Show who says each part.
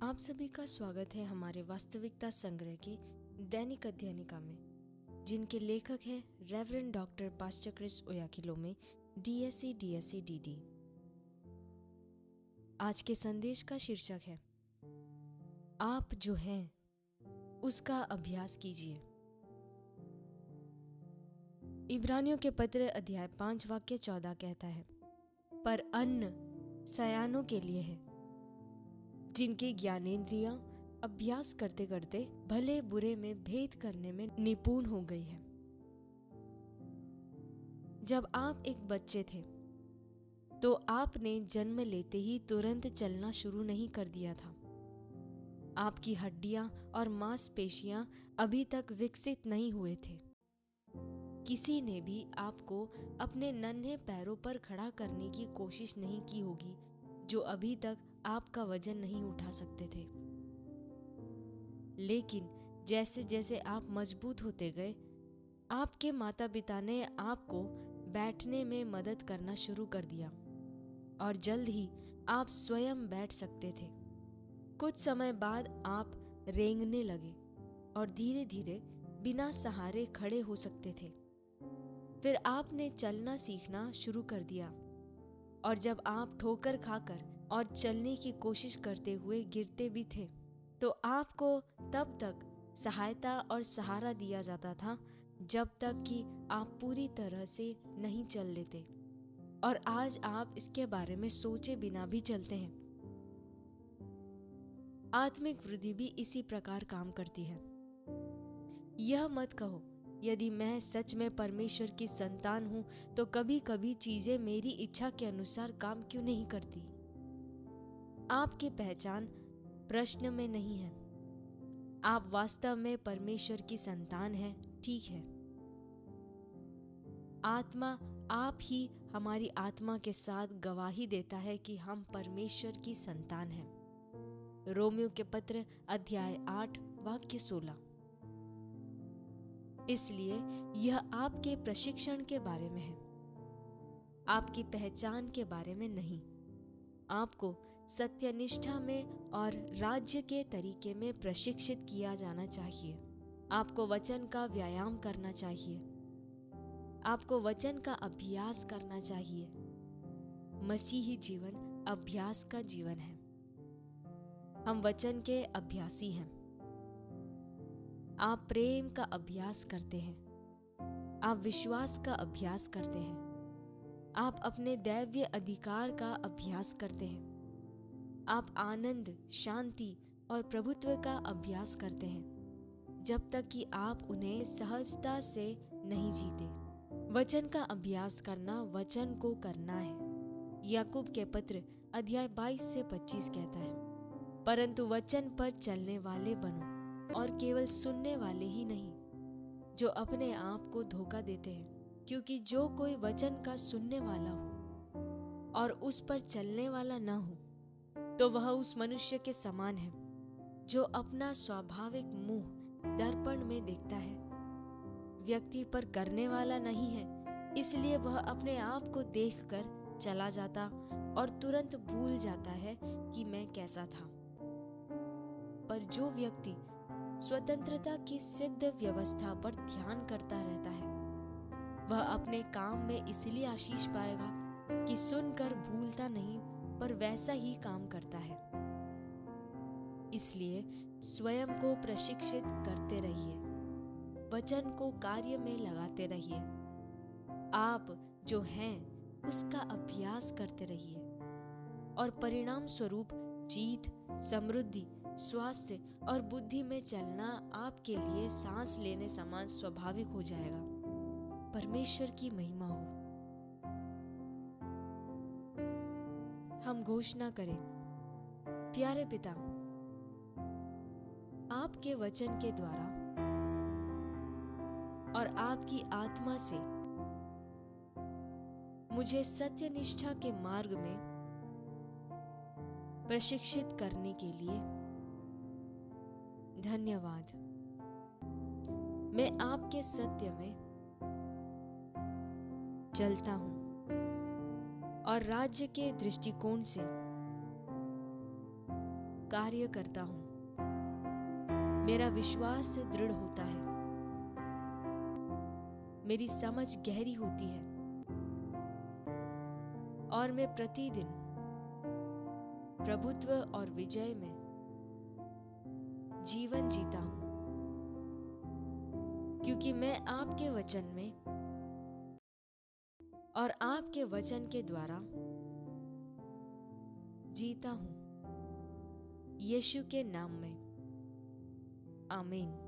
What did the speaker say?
Speaker 1: आप सभी का स्वागत है हमारे वास्तविकता संग्रह के दैनिक अध्ययनिका में, जिनके लेखक हैं reverend doctor pastor Chris Oyakhilome DSc DSc DD। आज के संदेश का शीर्षक है आप जो हैं उसका अभ्यास कीजिए। इब्रानियों के पत्र अध्याय 5 वाक्य 14 कहता है, पर अन्न सयानों के लिए है, जिनकी ज्ञानेंद्रियां अभ्यास करते करते भले बुरे में भेद करने में निपुण हो गई है। जब आप एक बच्चे थे तो आपने जन्म लेते ही तुरंत चलना शुरू नहीं कर दिया था। आपकी हड्डियां और मांसपेशियां अभी तक विकसित नहीं हुए थे। किसी ने भी आपको अपने नन्हे पैरों पर खड़ा करने की कोशिश नहीं की होगी जो अभी तक आपका वजन नहीं उठा सकते थे। लेकिन जैसे जैसे आप मजबूत होते गए, आपके माता पिता ने आपको बैठने में मदद करना शुरू कर दिया और जल्द ही आप स्वयं बैठ सकते थे। कुछ समय बाद आप रेंगने लगे और धीरे धीरे बिना सहारे खड़े हो सकते थे। फिर आपने चलना सीखना शुरू कर दिया और जब आप ठोकर खाकर और चलने की कोशिश करते हुए गिरते भी थे तो आपको तब तक सहायता और सहारा दिया जाता था जब तक कि आप पूरी तरह से नहीं चल लेते, और आज आप इसके बारे में सोचे बिना भी चलते हैं। आत्मिक वृद्धि भी इसी प्रकार काम करती है। यह मत कहो, यदि मैं सच में परमेश्वर की संतान हूं तो कभी कभी चीजें मेरी इच्छा के अनुसार काम क्यों नहीं करती। आपकी पहचान प्रश्न में नहीं है। आप वास्तव में परमेश्वर की संतान हैं, ठीक है। आत्मा आप ही हमारी आत्मा के साथ गवाही देता है कि हम परमेश्वर की संतान हैं। रोमियो के पत्र अध्याय 8 वाक्य 16। इसलिए यह आपके प्रशिक्षण के बारे में है, आपकी पहचान के बारे में नहीं। आपको सत्यनिष्ठा में और राज्य के तरीके में प्रशिक्षित किया जाना चाहिए। आपको वचन का व्यायाम करना चाहिए। आपको वचन का अभ्यास करना चाहिए। मसीही जीवन अभ्यास का जीवन है। हम वचन के अभ्यासी हैं। आप प्रेम का अभ्यास करते हैं। आप विश्वास का अभ्यास करते हैं। आप अपने दैवीय अधिकार का अभ्यास करते हैं। आप आनंद, शांति और प्रभुत्व का अभ्यास करते हैं जब तक कि आप उन्हें सहजता से नहीं जीते। वचन का अभ्यास करना वचन को करना है। याकूब के पत्र अध्याय 22 से 25 कहता है, परंतु वचन पर चलने वाले बनो और केवल सुनने वाले ही नहीं, जो अपने आप को धोखा देते हैं। क्योंकि जो कोई वचन का सुनने वाला हो और उस पर चलने वाला न हो, तो वह उस मनुष्य के समान है जो अपना स्वाभाविक मुंह दर्पण में देखता है। व्यक्ति पर करने वाला नहीं है, इसलिए वह अपने आप को देखकर चला जाता और तुरंत भूल जाता है कि मैं कैसा था। पर जो व्यक्ति स्वतंत्रता की सिद्ध व्यवस्था पर ध्यान करता रहता है, वह अपने काम में इसलिए आशीष पाएगा कि सुनकर भूलता नहीं, पर वैसा ही काम करता है। इसलिए स्वयं को प्रशिक्षित करते रहिए, वचन को कार्य में लगाते रहिए। आप जो हैं उसका अभ्यास करते रहिए और परिणाम स्वरूप जीत, समृद्धि, स्वास्थ्य और बुद्धि में चलना आपके लिए सांस लेने समान स्वाभाविक हो जाएगा। परमेश्वर की महिमा हो। हम घोषणा करें, प्यारे पिता, आपके वचन के द्वारा और आपकी आत्मा से मुझे सत्यनिष्ठा के मार्ग में प्रशिक्षित करने के लिए धन्यवाद। मैं आपके सत्य में चलता हूं और राज्य के दृष्टिकोण से कार्य करता हूं। मेरा विश्वास दृढ़ होता है, मेरी समझ गहरी होती है और मैं प्रतिदिन प्रभुत्व और विजय में जीवन जीता हूं, क्योंकि मैं आपके वचन में और आपके वचन के द्वारा जीता हूं। यीशु के नाम में आमीन।